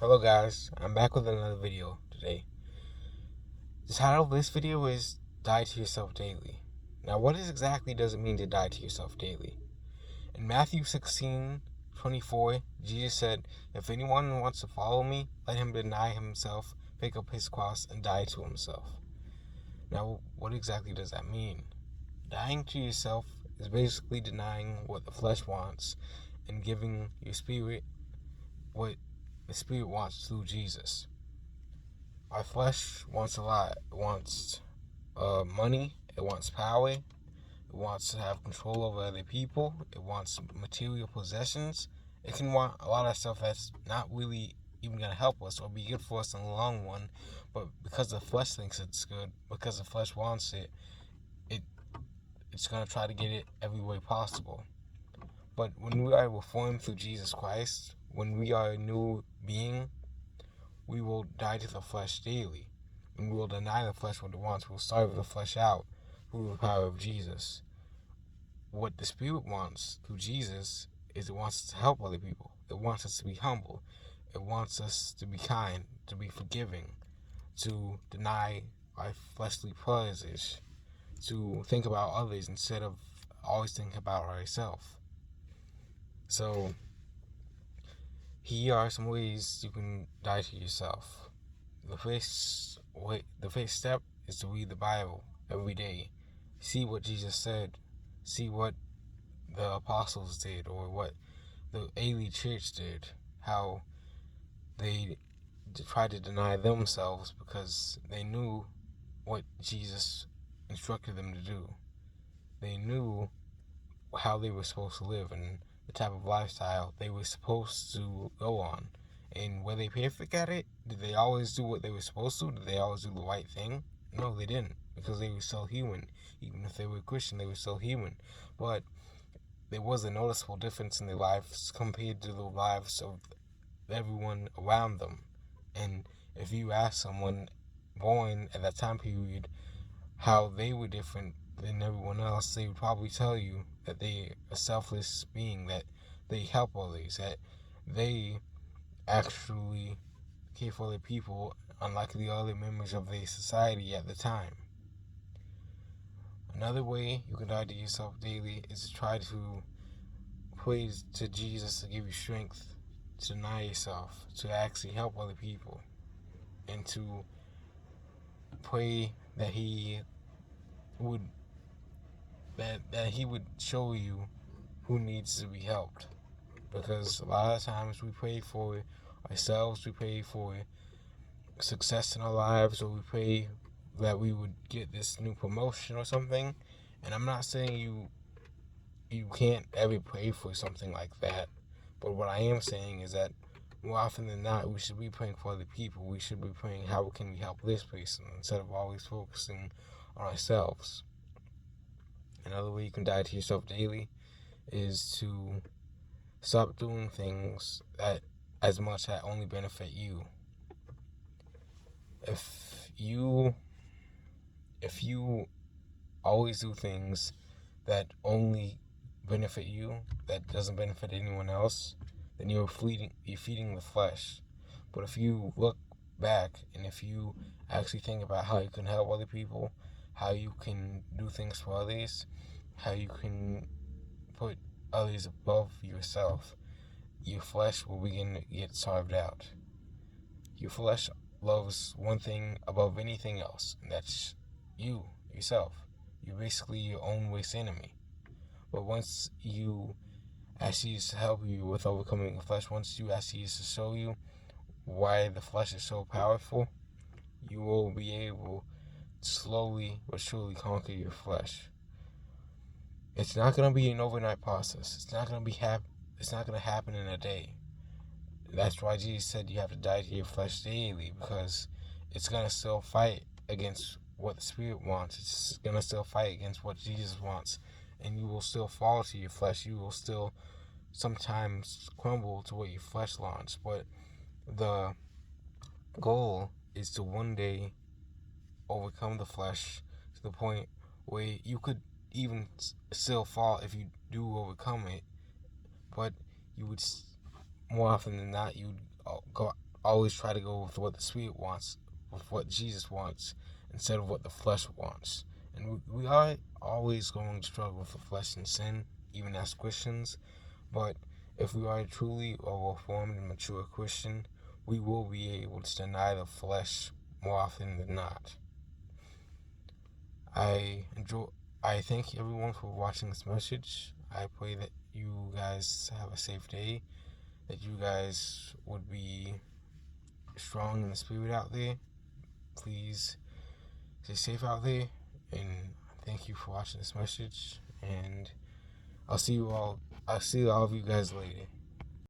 Hello guys, I'm back with another video today. The title of this video is Die to Yourself Daily. Now what exactly does it mean to die to yourself daily? In Matthew 16:24, Jesus said, "If anyone wants to follow me, let him deny himself, pick up his cross, and die to himself." Now what exactly does that mean? Dying to yourself is basically denying what the flesh wants and giving your spirit what the spirit wants through Jesus. Our flesh wants a lot. It wants money. It wants power. It wants to have control over other people. It wants material possessions. It can want a lot of stuff that's not really even going to help us or be good for us in the long run. But because the flesh thinks it's good, because the flesh wants it, it's going to try to get it every way possible. But when we are reformed through Jesus Christ, when we are a new being, we will die to the flesh daily, and we will deny the flesh what it wants. We'll starve the flesh out through the power of Jesus. What the Spirit wants through Jesus is it wants us to help other people. It wants us to be humble. It wants us to be kind, to be forgiving, to deny our fleshly pleasures, to think about others instead of always thinking about ourselves. So here are some ways you can die to yourself. The first step is to read the Bible every day. See what Jesus said. See what the apostles did, or what the early church did. How they tried to deny themselves because they knew what Jesus instructed them to do. They knew how they were supposed to live and the type of lifestyle they were supposed to go on. And were they perfect at it? Did they always do what they were supposed to? Did they always do the right thing? No, they didn't, because they were still human. Even if they were Christian, they were still human. But there was a noticeable difference in their lives compared to the lives of everyone around them. And if you ask someone born at that time period how they were different than everyone else, they would probably tell you that they are a selfless being, that they help others, that they actually care for other people, unlike the other members of the society at the time. Another way you can die to yourself daily is to try to pray to Jesus to give you strength to deny yourself, to actually help other people, and to pray that he would show you who needs to be helped. Because a lot of times we pray for ourselves, we pray for success in our lives, or we pray that we would get this new promotion or something. And I'm not saying you can't ever pray for something like that, but what I am saying is that more often than not, we should be praying for other people. We should be praying, how can we help this person, instead of always focusing on ourselves. Another way you can die to yourself daily is to stop doing things that as much that only benefit you. If you always do things that only benefit you, that doesn't benefit anyone else, then you're feeding the flesh. But if you look back and if you actually think about how you can help other people, how you can do things for others, how you can put others above yourself, your flesh will begin to get starved out. Your flesh loves one thing above anything else, and that's you, yourself. You're basically your own worst enemy. But once you ask Jesus to help you with overcoming the flesh, once you ask Jesus to show you why the flesh is so powerful, you will be able to slowly but surely conquer your flesh. It's not going to be an overnight process. It's not going to happen in a day. That's why Jesus said you have to die to your flesh daily, because it's going to still fight against what the Spirit wants. It's going to still fight against what Jesus wants. And you will still fall to your flesh. You will still sometimes crumble to what your flesh wants. But the goal is to one day overcome the flesh to the point where you could even still fall if you do overcome it. But you would, more often than not, you'd always try to go with what the Spirit wants, with what Jesus wants, instead of what the flesh wants. And we are always going to struggle with the flesh and sin, even as Christians. But if we are truly a reformed and mature Christian, we will be able to deny the flesh more often than not. I thank everyone for watching this message. I pray that you guys have a safe day, that you guys would be strong in the spirit out there. Please stay safe out there, and thank you for watching this message, and I'll see all of you guys later.